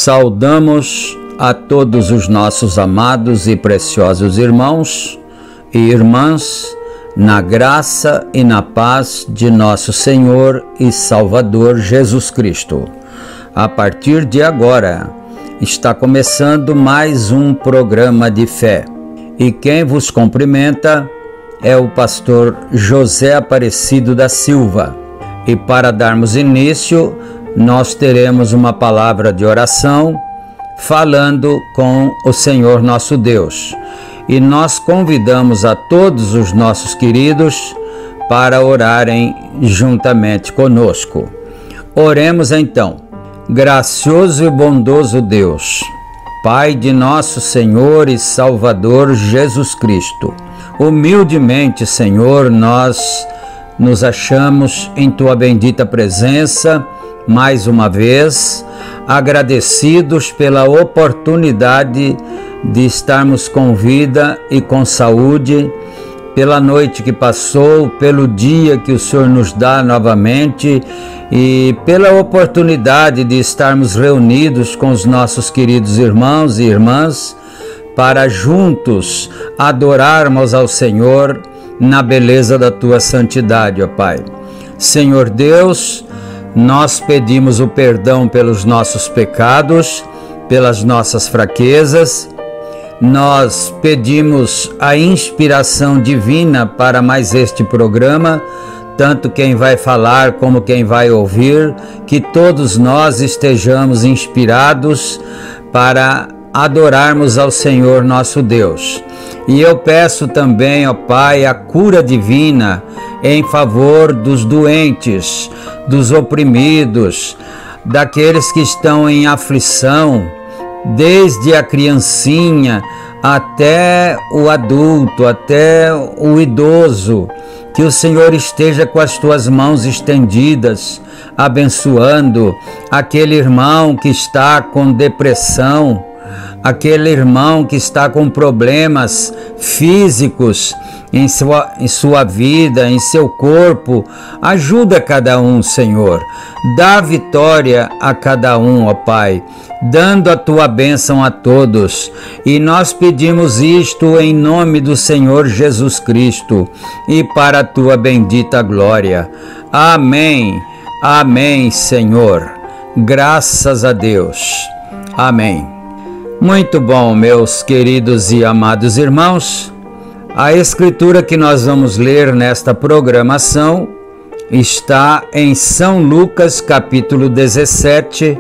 Saudamos a todos os nossos amados e preciosos irmãos e irmãs na graça e na paz de nosso Senhor e Salvador Jesus Cristo. A partir de agora, está começando mais um programa de fé. E quem vos cumprimenta é o pastor José Aparecido da Silva. E para darmos início, nós teremos uma palavra de oração falando com o Senhor nosso Deus. E nós convidamos a todos os nossos queridos para orarem juntamente conosco. Oremos então. Gracioso e bondoso Deus, Pai de nosso Senhor e Salvador Jesus Cristo, humildemente, Senhor, nós nos achamos em Tua bendita presença, mais uma vez, agradecidos pela oportunidade de estarmos com vida e com saúde, pela noite que passou, pelo dia que o Senhor nos dá novamente e pela oportunidade de estarmos reunidos com os nossos queridos irmãos e irmãs para juntos adorarmos ao Senhor na beleza da Tua santidade, ó Pai. Senhor Deus, nós pedimos o perdão pelos nossos pecados, pelas nossas fraquezas. Nós pedimos a inspiração divina para mais este programa, tanto quem vai falar como quem vai ouvir, que todos nós estejamos inspirados para adorarmos ao Senhor nosso Deus. E eu peço também, ó Pai, a cura divina em favor dos doentes, dos oprimidos, daqueles que estão em aflição, desde a criancinha até o adulto, até o idoso. Que o Senhor esteja com as tuas mãos estendidas, abençoando aquele irmão que está com depressão, aquele irmão que está com problemas físicos em sua vida, em seu corpo. Ajuda cada um, Senhor. Dá vitória a cada um, ó Pai, dando a tua bênção a todos. E nós pedimos isto em nome do Senhor Jesus Cristo e para a tua bendita glória. Amém. Amém, Senhor. Graças a Deus. Amém. Muito bom, meus queridos e amados irmãos. A escritura que nós vamos ler nesta programação está em São Lucas, capítulo 17,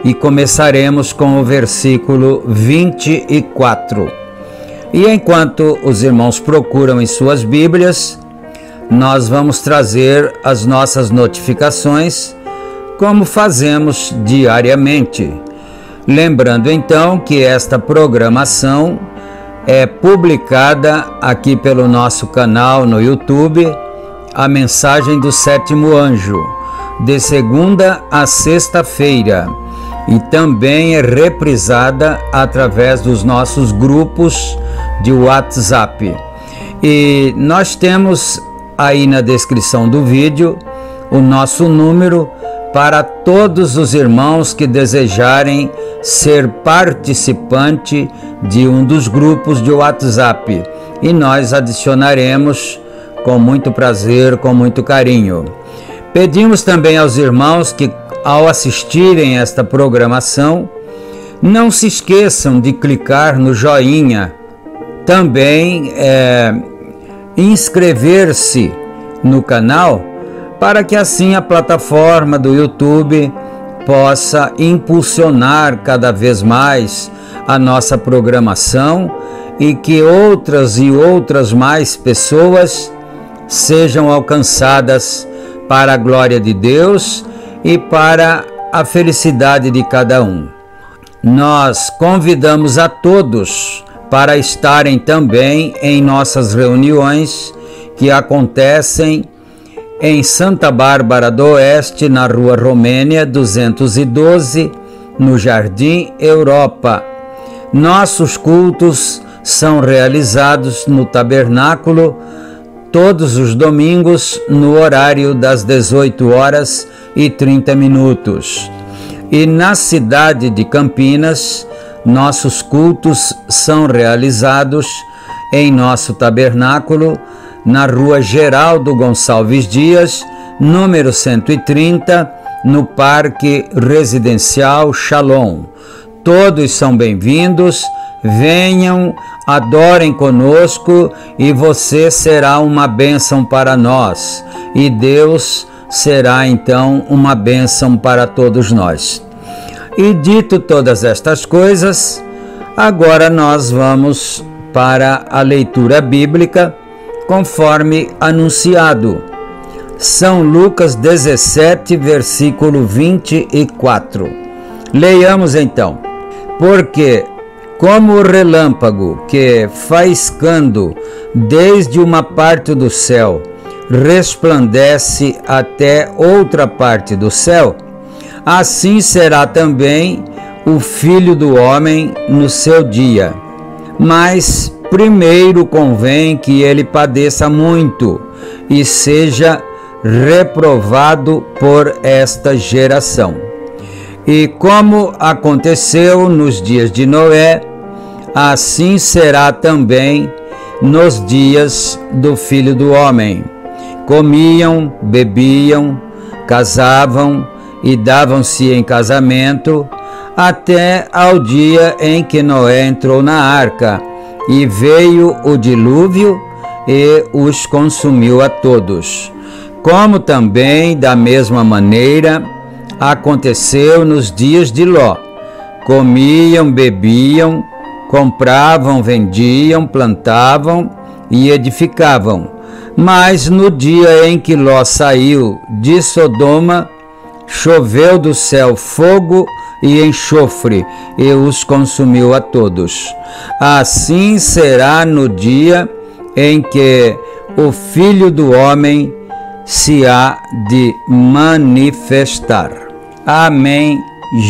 e começaremos com o versículo 24. E enquanto os irmãos procuram em suas Bíblias, nós vamos trazer as nossas notificações, como fazemos diariamente. Lembrando então que esta programação é publicada aqui pelo nosso canal no YouTube, a mensagem do sétimo anjo, de segunda a sexta-feira, e também é reprisada através dos nossos grupos de WhatsApp. E nós temos aí na descrição do vídeo o nosso número para todos os irmãos que desejarem ser participante de um dos grupos de WhatsApp, e nós adicionaremos com muito prazer, com muito carinho. Pedimos também aos irmãos que, ao assistirem esta programação, não se esqueçam de clicar no joinha, também inscrever-se no canal, para que assim a plataforma do YouTube possa impulsionar cada vez mais a nossa programação e que outras e outras mais pessoas sejam alcançadas para a glória de Deus e para a felicidade de cada um. Nós convidamos a todos para estarem também em nossas reuniões que acontecem em Santa Bárbara do Oeste, na Rua Romênia 212, no Jardim Europa. Nossos cultos são realizados no tabernáculo todos os domingos no horário das 18h30. E na cidade de Campinas, nossos cultos são realizados em nosso tabernáculo na Rua Geraldo Gonçalves Dias, número 130, no Parque Residencial Shalom. Todos são bem-vindos, venham, adorem conosco e você será uma bênção para nós. E Deus será então uma bênção para todos nós. E dito todas estas coisas, agora nós vamos para a leitura bíblica, conforme anunciado. São Lucas 17, versículo 24. Leiamos então. Porque, como o relâmpago que, faiscando desde uma parte do céu, resplandece até outra parte do céu, assim será também o Filho do Homem no seu dia. Mas primeiro convém que ele padeça muito e seja reprovado por esta geração. E como aconteceu nos dias de Noé, assim será também nos dias do Filho do Homem. Comiam, bebiam, casavam e davam-se em casamento, até ao dia em que Noé entrou na arca, e veio o dilúvio e os consumiu a todos. Como também, da mesma maneira, aconteceu nos dias de Ló. comiam, bebiam, compravam, vendiam, plantavam e edificavam. Mas no dia em que Ló saiu de Sodoma, choveu do céu fogo e enxofre, e os consumiu a todos. Assim será no dia em que o Filho do Homem se há de manifestar. Amém,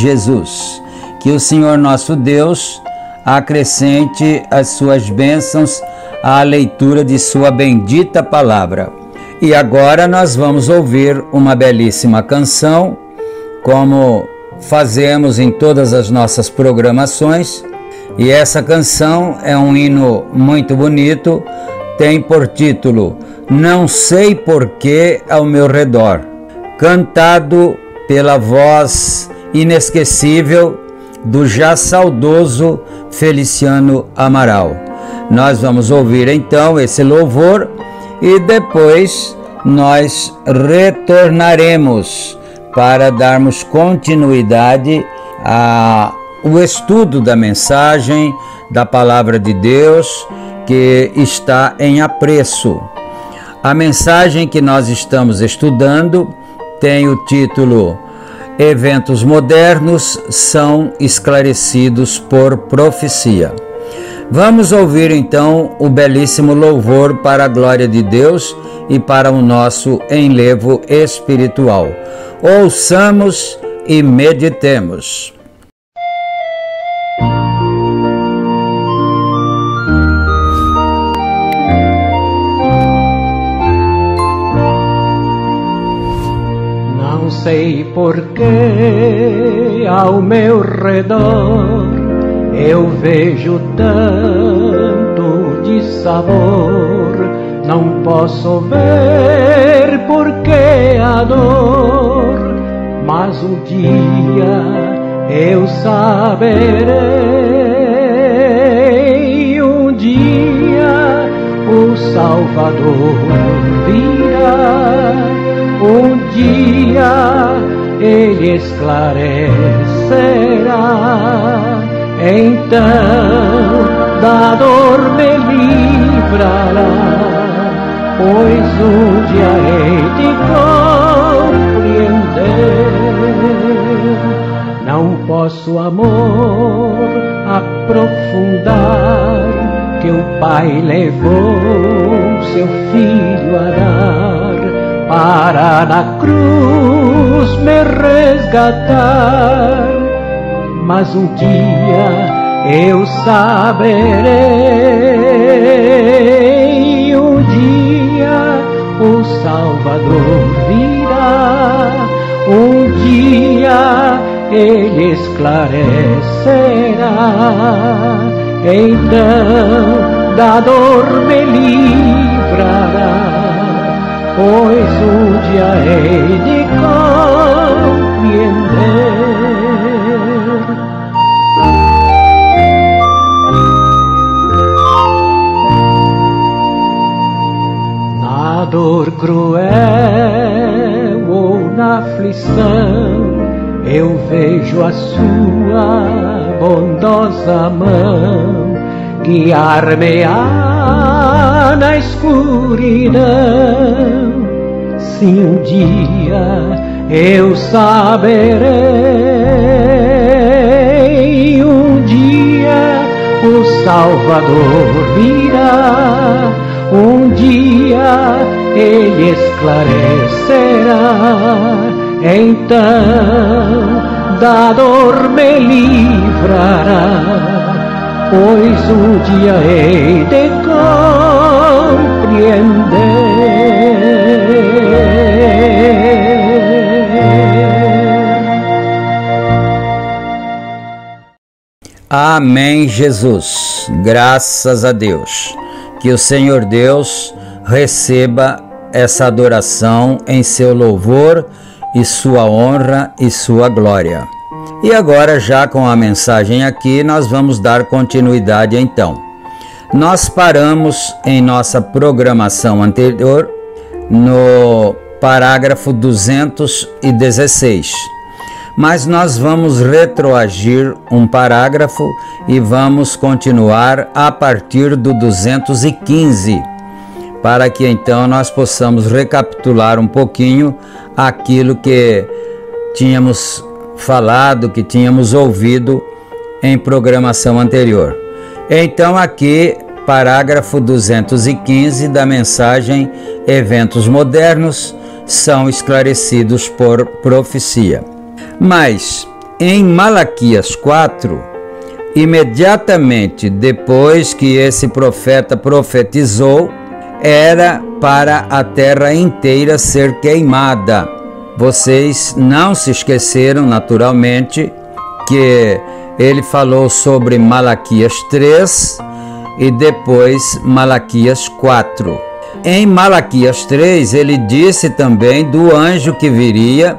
Jesus. Que o Senhor nosso Deus acrescente as suas bênçãos à leitura de sua bendita palavra. E agora nós vamos ouvir uma belíssima canção, como fazemos em todas as nossas programações. E essa canção é um hino muito bonito, tem por título Não Sei Porquê ao Meu Redor, cantado pela voz inesquecível do já saudoso Feliciano Amaral. Nós vamos ouvir então esse louvor e depois nós retornaremos para darmos continuidade ao estudo da mensagem da Palavra de Deus que está em apreço. A mensagem que nós estamos estudando tem o título Eventos modernos são esclarecidos por profecia. Vamos ouvir então o belíssimo louvor para a glória de Deus e para o nosso enlevo espiritual. Ouçamos e meditemos. Não sei porquê ao meu redor eu vejo tanto dissabor. Não posso ver porquê a dor, mas um dia eu saberei. Um dia o Salvador virá, um dia Ele esclarecerá. Então da dor me livrará, pois um dia hei de compreender. Não posso, amor, aprofundar que o Pai levou seu Filho a dar para na cruz me resgatar. Mas um dia eu saberei, um dia o Salvador virá, um dia Ele esclarecerá. Então da dor me livrará, pois um dia hei de compreender. Na dor cruel ou na aflição, eu vejo a sua bondosa mão guiar-me-á na escuridão. Sim, um dia eu saberei, um dia o Salvador virá, um dia Ele esclarecerá. Então da dor me livrará, pois um dia hei de compreender. Amém, Jesus. Graças a Deus. Que o Senhor Deus receba essa adoração em seu louvor e sua honra e sua glória. E agora, já com a mensagem aqui, nós vamos dar continuidade então. Nós paramos em nossa programação anterior no parágrafo 216. mas nós vamos retroagir um parágrafo e vamos continuar a partir do 215, para que então nós possamos recapitular um pouquinho aquilo que tínhamos falado, que tínhamos ouvido em programação anterior. Então aqui, parágrafo 215 da mensagem Eventos Modernos são esclarecidos por profecia. Mas em Malaquias 4, imediatamente depois que esse profeta profetizou, era para a terra inteira ser queimada. Vocês não se esqueceram, naturalmente, que ele falou sobre Malaquias 3 e depois Malaquias 4. Em Malaquias 3, ele disse também do anjo que viria,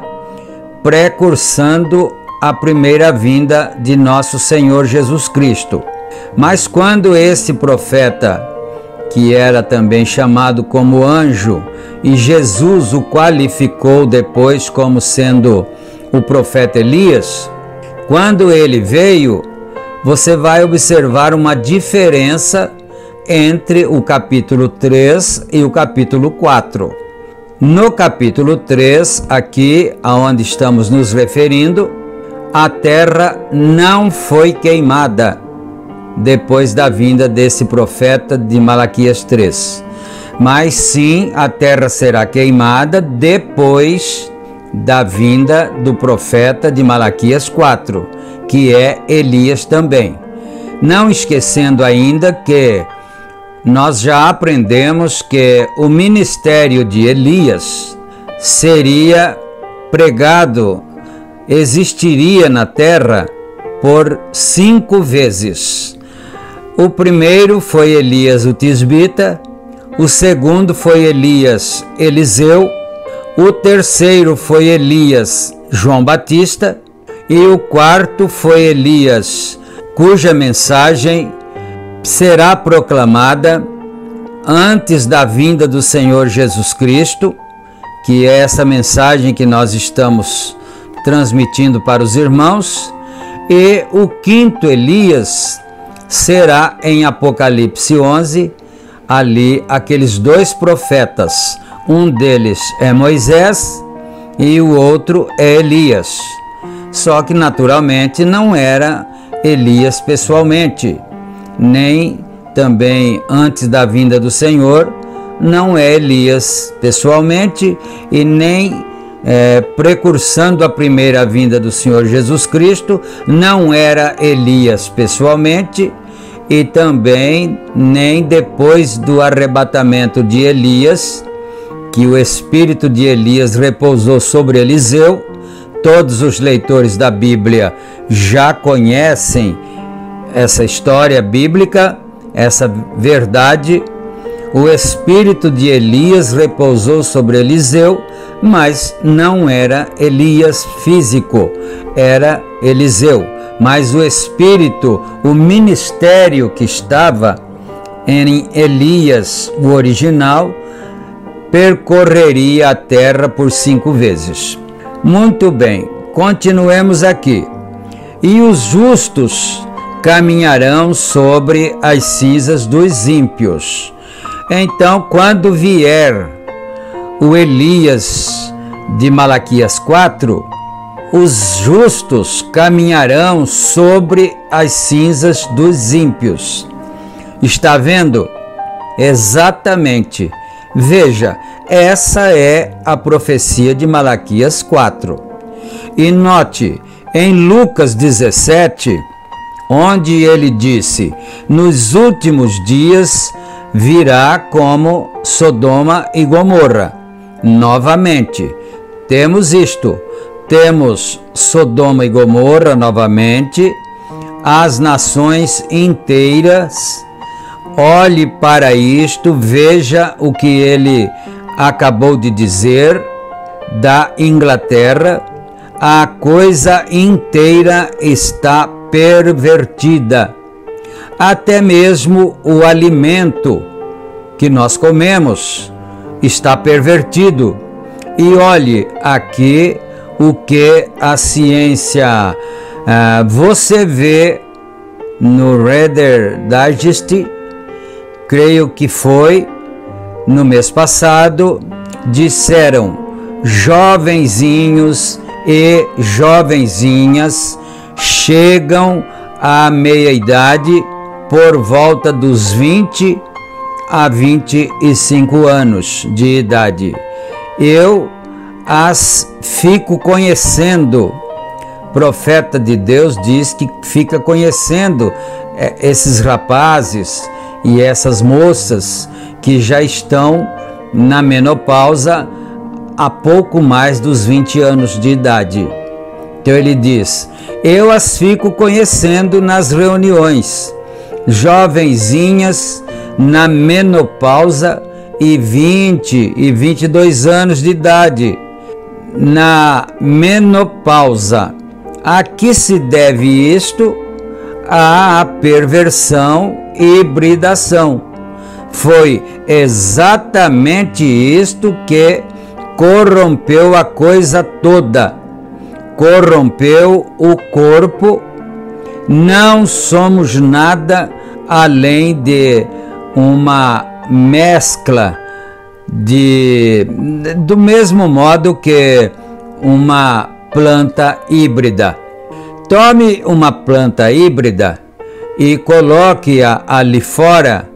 precursando a primeira vinda de nosso Senhor Jesus Cristo. Mas quando esse profeta, que era também chamado como anjo, e Jesus o qualificou depois como sendo o profeta Elias, quando ele veio, você vai observar uma diferença entre o capítulo 3 e o capítulo 4. No capítulo 3, aqui aonde estamos nos referindo, a terra não foi queimada depois da vinda desse profeta de Malaquias 3. Mas sim, a terra será queimada depois da vinda do profeta de Malaquias 4, que é Elias também. Não esquecendo ainda que nós já aprendemos que o ministério de Elias seria pregado, existiria na terra por 5 vezes. O primeiro foi Elias o Tisbita, o segundo foi Elias Eliseu, o terceiro foi Elias João Batista e o quarto foi Elias, cuja mensagem será proclamada antes da vinda do Senhor Jesus Cristo, que é essa mensagem que nós estamos transmitindo para os irmãos, e o quinto Elias será em Apocalipse 11, ali aqueles 2 profetas, um deles é Moisés e o outro é Elias, só que naturalmente não era Elias pessoalmente, nem também antes da vinda do Senhor, não é Elias pessoalmente e nem precursando a primeira vinda do Senhor Jesus Cristo, não era Elias pessoalmente e também nem depois do arrebatamento de Elias, que o espírito de Elias repousou sobre Eliseu. Todos os leitores da Bíblia já conhecem essa história bíblica, essa verdade. O espírito de Elias repousou sobre Eliseu, mas não era Elias físico, era Eliseu. Mas o espírito, o ministério que estava em Elias, o original, percorreria a terra por 5 vezes. Muito bem, continuemos aqui. E os justos caminharão sobre as cinzas dos ímpios. Então, quando vier o Elias de Malaquias 4, os justos caminharão sobre as cinzas dos ímpios. Está vendo? Exatamente. Veja, essa é a profecia de Malaquias 4. E note, em Lucas 17, onde ele disse: nos últimos dias virá como Sodoma e Gomorra. Novamente, temos isto. Temos Sodoma e Gomorra novamente, as nações inteiras. Olhe para isto, veja o que ele acabou de dizer da Inglaterra. A coisa inteira está pervertida. Até mesmo o alimento que nós comemos está pervertido. E olhe, aqui o que a ciência você vê no Reader Digest, creio que foi no mês passado, disseram jovenzinhos e jovenzinhas chegam à meia-idade por volta dos 20 a 25 anos de idade. Eu as fico conhecendo. Profeta de Deus diz que fica conhecendo esses rapazes e essas moças que já estão na menopausa há pouco mais dos 20 anos de idade. Então ele diz: eu as fico conhecendo nas reuniões, jovenzinhas na menopausa e 20 e 22 anos de idade. Na menopausa, a que se deve isto? À perversão e hibridação. Foi exatamente isto que corrompeu a coisa toda, corrompeu o corpo. Não somos nada além de uma mescla do mesmo modo que uma planta híbrida. Tome uma planta híbrida e coloque-a ali fora,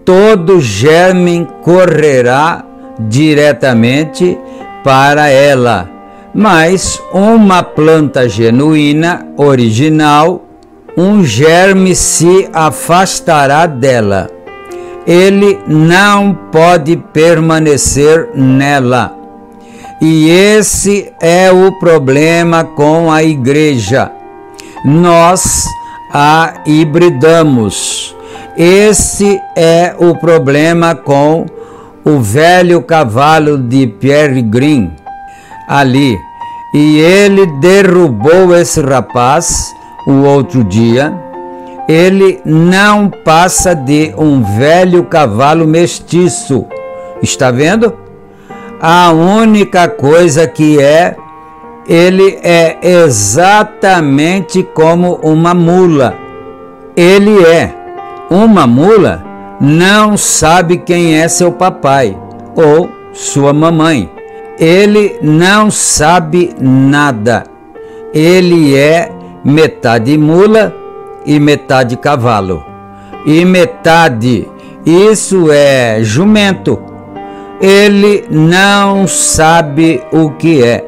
todo germe correrá diretamente para ela. Mas uma planta genuína, original, um germe se afastará dela. Ele não pode permanecer nela. E esse é o problema com a igreja. Nós a hibridamos. Esse é o problema com o velho cavalo de Pierre Green ali. E ele derrubou esse rapaz o outro dia. Ele não passa de um velho cavalo mestiço. Está vendo? A única coisa que ele é exatamente como uma mula. Ele é. Uma mula não sabe quem é seu papai ou sua mamãe. Ele não sabe nada. Ele é metade mula e metade cavalo. E metade, isso é jumento. Ele não sabe o que é.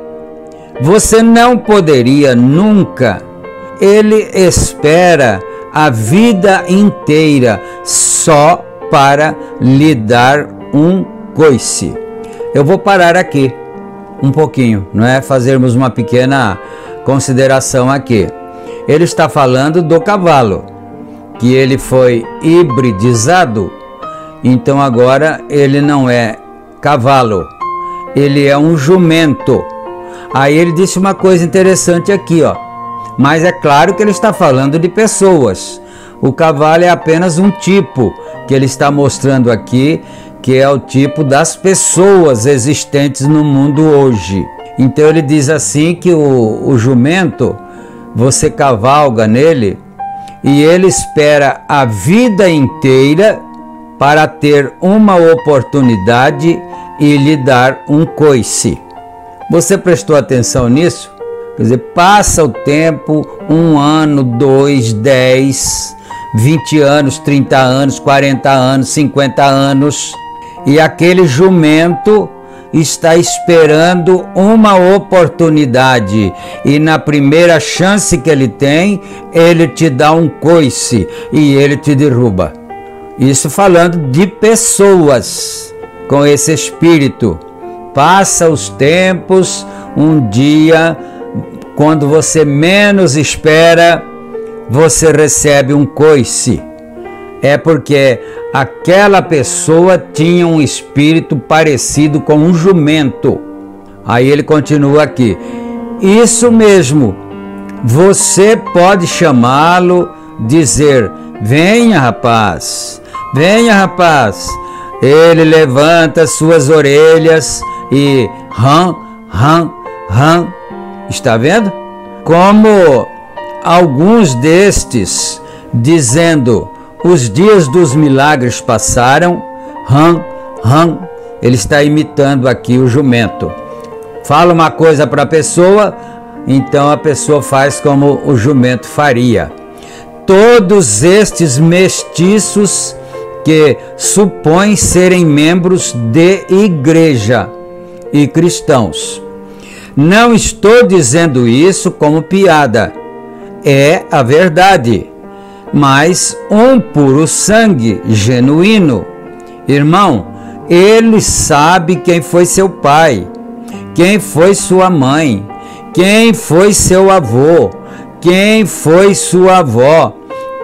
Você não poderia nunca. Ele espera a vida inteira só para lhe dar um coice. Eu vou parar aqui um pouquinho, não é? Fazermos uma pequena consideração aqui. Ele está falando do cavalo, que ele foi hibridizado, então agora ele não é cavalo, ele é um jumento. Aí ele disse uma coisa interessante aqui, ó. Mas é claro que ele está falando de pessoas. O cavalo é apenas um tipo que ele está mostrando aqui, que é o tipo das pessoas existentes no mundo hoje. Então ele diz assim que o jumento, você cavalga nele e ele espera a vida inteira para ter uma oportunidade e lhe dar um coice. Você prestou atenção nisso? Quer dizer, passa o tempo, 1 ano, 2, 10, 20 anos, 30 anos, 40 anos, 50 anos, e aquele jumento está esperando uma oportunidade, e na primeira chance que ele tem, ele te dá um coice e ele te derruba. Isso falando de pessoas com esse espírito. Passa os tempos, um dia, quando você menos espera, você recebe um coice. É porque aquela pessoa tinha um espírito parecido com um jumento. Aí ele continua aqui. Isso mesmo, você pode chamá-lo, dizer: venha rapaz, venha rapaz. Ele levanta suas orelhas e ram, Está vendo? Como alguns destes dizendo: os dias dos milagres passaram, ele está imitando aqui o jumento. Fala uma coisa para a pessoa, então a pessoa faz como o jumento faria. Todos estes mestiços que supõem serem membros de igreja e cristãos. Não estou dizendo isso como piada, é a verdade. Mas um puro sangue genuíno, irmão, ele sabe quem foi seu pai, quem foi sua mãe, quem foi seu avô, quem foi sua avó.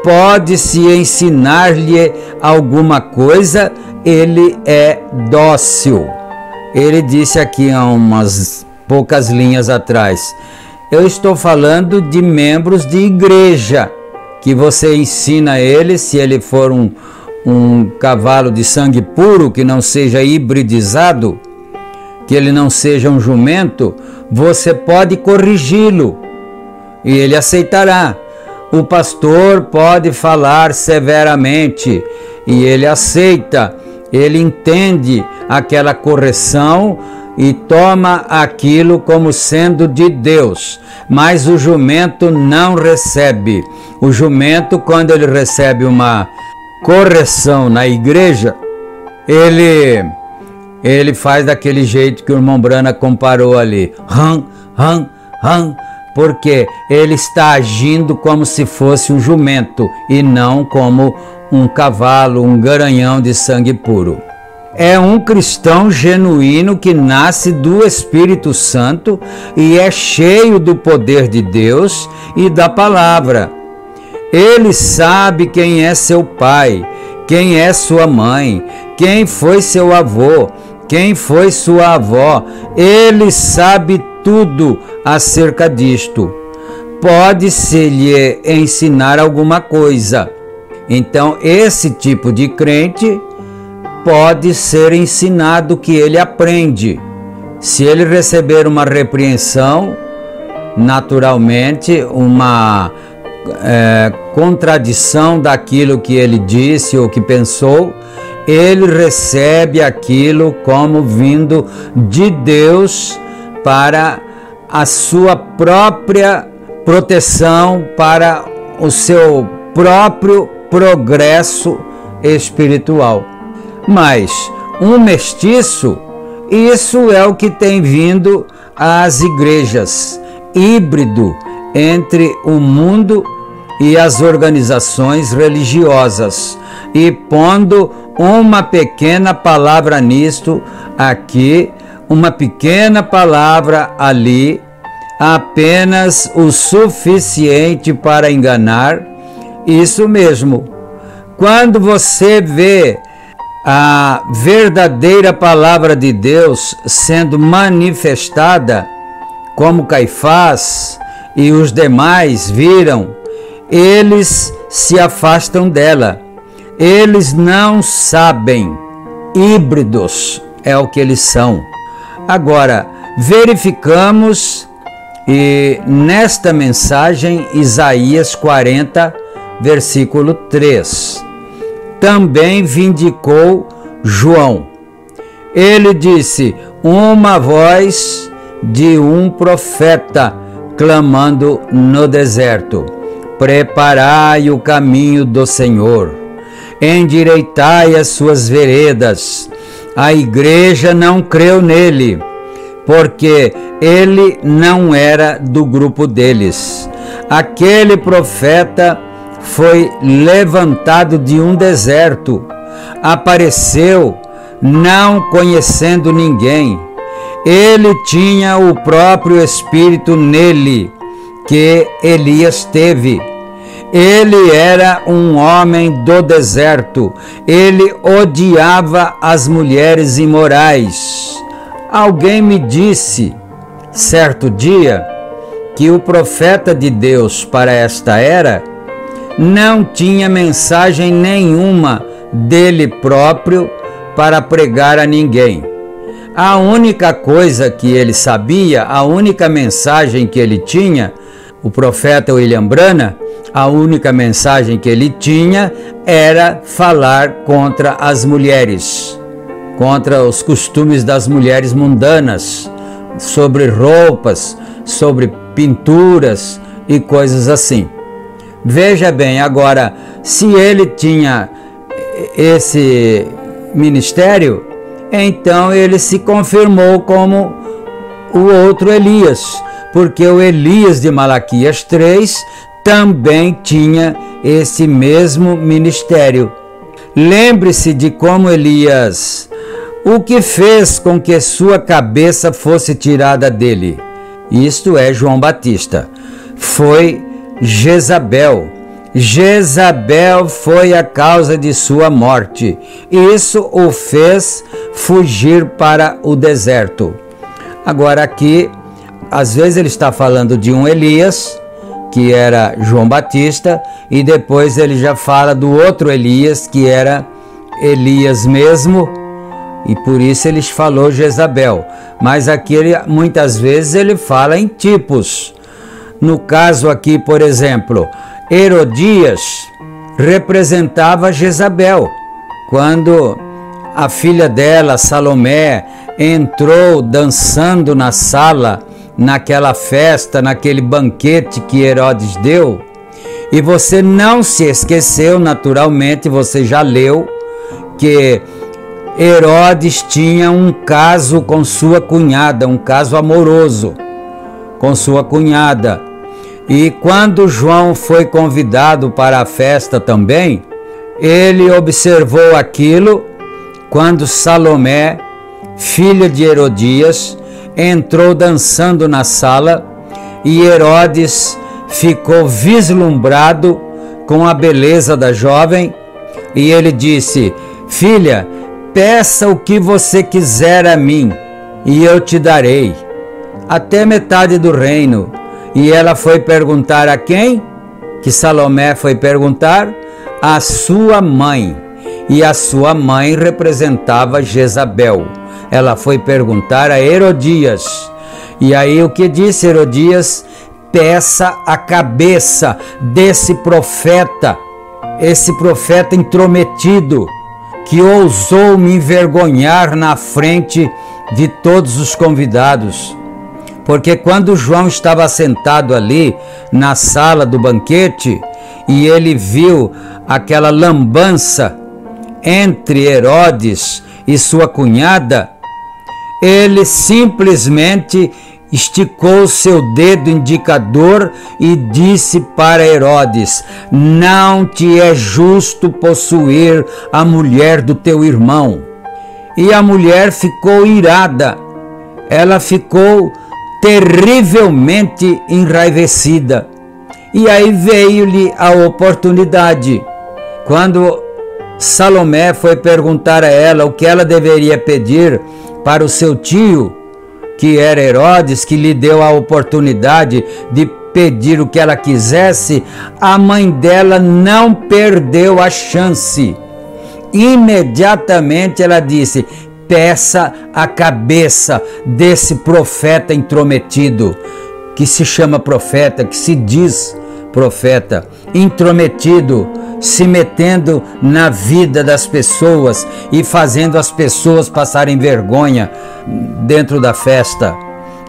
Pode-se ensinar-lhe alguma coisa, ele é dócil. Ele disse aqui há umas poucas linhas atrás: eu estou falando de membros de igreja, que você ensina ele, se ele for um cavalo de sangue puro, que não seja hibridizado, que ele não seja um jumento, você pode corrigi-lo e ele aceitará. O pastor pode falar severamente e ele aceita, ele entende aquela correção e toma aquilo como sendo de Deus. Mas o jumento não recebe. O jumento, quando ele recebe uma correção na igreja, ele faz daquele jeito que o irmão Brana comparou ali. Porque ele está agindo como se fosse um jumento e não como um cavalo, um garanhão de sangue puro. É um cristão genuíno que nasce do Espírito Santo e é cheio do poder de Deus e da palavra. Ele sabe quem é seu pai, quem é sua mãe, quem foi seu avô, quem foi sua avó. Ele sabe tudo acerca disto. Pode-se lhe ensinar alguma coisa. Então, esse tipo de crente pode ser ensinado, que ele aprende. Se ele receber uma repreensão, naturalmente, uma contradição daquilo que ele disse ou que pensou, ele recebe aquilo como vindo de Deus para a sua própria proteção, para o seu próprio progresso espiritual. Mas um mestiço, isso é o que tem vindo às igrejas, híbrido entre o mundo e as organizações religiosas, e pondo uma pequena palavra nisto aqui, uma pequena palavra ali, apenas o suficiente para enganar. Isso mesmo. Quando você vê a verdadeira palavra de Deus sendo manifestada, como Caifás e os demais viram, eles se afastam dela. Eles não sabem. Híbridos é o que eles são. Agora, verificamos, e nesta mensagem, Isaías 40, versículo 3. Também vindicou João. Ele disse: uma voz de um profeta clamando no deserto: preparai o caminho do Senhor, endireitai as suas veredas. A igreja não creu nele, porque ele não era do grupo deles. Aquele profeta foi levantado de um deserto, apareceu não conhecendo ninguém. Ele tinha o próprio Espírito nele, que Elias teve. Ele era um homem do deserto. Ele odiava as mulheres imorais. Alguém me disse, certo dia, que o profeta de Deus para esta era não tinha mensagem nenhuma dele próprio para pregar a ninguém. A única coisa que ele sabia, a única mensagem que ele tinha, o profeta William Branham, a única mensagem que ele tinha era falar contra as mulheres, contra os costumes das mulheres mundanas, sobre roupas, sobre pinturas e coisas assim. Veja bem, agora, se ele tinha esse ministério, então ele se confirmou como o outro Elias, porque o Elias de Malaquias 3 também tinha esse mesmo ministério. Lembre-se de como Elias, o que fez com que sua cabeça fosse tirada dele. Isto é João Batista. Foi Jezabel. Jezabel foi a causa de sua morte. Isso o fez fugir para o deserto. Agora aqui, às vezes ele está falando de um Elias, que era João Batista, e depois ele já fala do outro Elias, que era Elias mesmo, e por isso ele falou Jezabel. Mas aqui muitas vezes ele fala em tipos. No caso aqui, por exemplo, Herodias representava Jezabel. Quando a filha dela, Salomé, entrou dançando na sala, naquela festa, naquele banquete que Herodes deu, e você não se esqueceu, naturalmente, você já leu, que Herodes tinha um caso com sua cunhada, um caso amoroso com sua cunhada. E quando João foi convidado para a festa também, ele observou aquilo quando Salomé, filha de Herodias, entrou dançando na sala e Herodes ficou vislumbrado com a beleza da jovem e ele disse: filha, peça o que você quiser a mim e eu te darei, até metade do reino. E ela foi perguntar a quem? Que Salomé foi perguntar? A sua mãe. E a sua mãe representava Jezabel. Ela foi perguntar a Herodias. E aí o que disse Herodias? Peça a cabeça desse profeta, esse profeta intrometido, que ousou me envergonhar na frente de todos os convidados. Porque quando João estava sentado ali na sala do banquete e ele viu aquela lambança entre Herodes e sua cunhada, ele simplesmente esticou seu dedo indicador e disse para Herodes: não te é justo possuir a mulher do teu irmão. E a mulher ficou irada, ela ficou terrivelmente enraivecida. E aí veio-lhe a oportunidade. Quando Salomé foi perguntar a ela o que ela deveria pedir para o seu tio, que era Herodes, que lhe deu a oportunidade de pedir o que ela quisesse, a mãe dela não perdeu a chance. Imediatamente ela disse: peça a cabeça desse profeta intrometido, que se chama profeta, que se diz profeta, intrometido, se metendo na vida das pessoas e fazendo as pessoas passarem vergonha dentro da festa.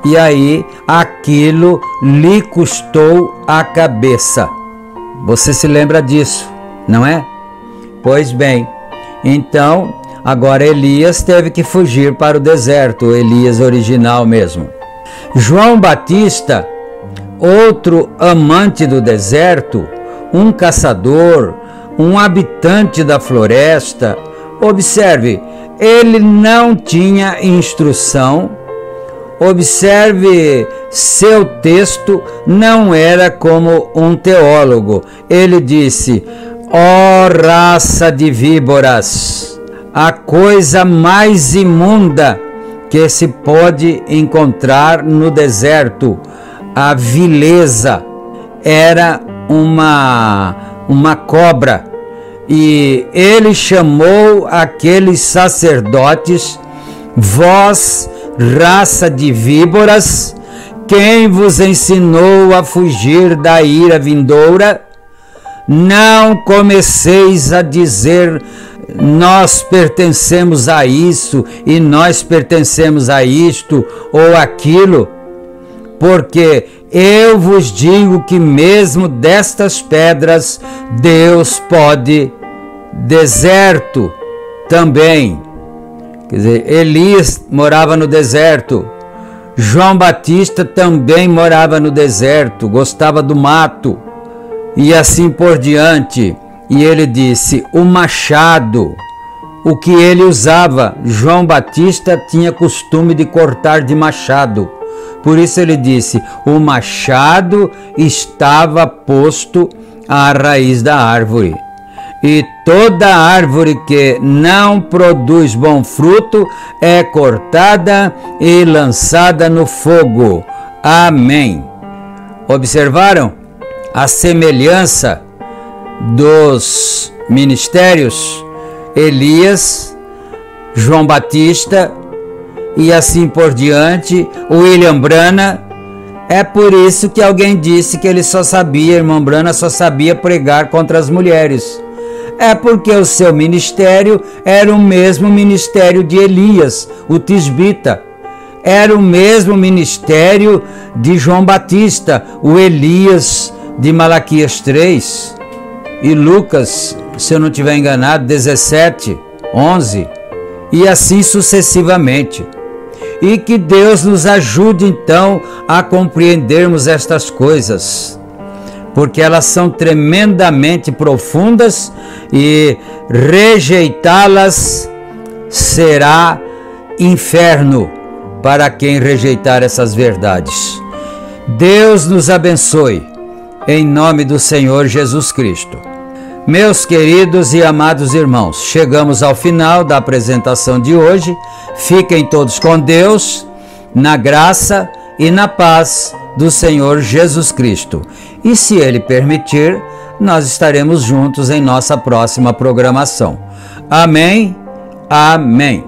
E aí aquilo lhe custou a cabeça. Você se lembra disso, não é? Pois bem, então agora Elias teve que fugir para o deserto, Elias original mesmo. João Batista, outro amante do deserto, um caçador, um habitante da floresta. Observe, ele não tinha instrução. Observe, seu texto não era como um teólogo. Ele disse: ó raça de víboras, a coisa mais imunda que se pode encontrar no deserto, a vileza, era uma cobra. E ele chamou aqueles sacerdotes Vós, raça de víboras, quem vos ensinou a fugir da ira vindoura? Não comeceis a dizer: nós pertencemos a isso e nós pertencemos a isto ou aquilo, porque eu vos digo que mesmo destas pedras Deus pode deserto também. Quer dizer, Elias morava no deserto, João Batista também morava no deserto, gostava do mato e assim por diante. E ele disse: o machado, o que ele usava, João Batista tinha costume de cortar de machado. Por isso ele disse: o machado estava posto à raiz da árvore. E toda árvore que não produz bom fruto é cortada e lançada no fogo. Amém. Observaram a semelhança dos ministérios? Elias, João Batista e assim por diante, William Branham. É por isso que alguém disse que ele só sabia, irmão Branham só sabia pregar contra as mulheres. É porque o seu ministério era o mesmo ministério de Elias, o tisbita. Era o mesmo ministério de João Batista, o Elias de Malaquias 3 e Lucas, se eu não estiver enganado, 17, 11 e assim sucessivamente. E que Deus nos ajude então a compreendermos estas coisas, porque elas são tremendamente profundas e rejeitá-las será inferno para quem rejeitar essas verdades. Deus nos abençoe, em nome do Senhor Jesus Cristo. Meus queridos e amados irmãos, chegamos ao final da apresentação de hoje. Fiquem todos com Deus, na graça e na paz do Senhor Jesus Cristo. E se Ele permitir, nós estaremos juntos em nossa próxima programação. Amém. Amém.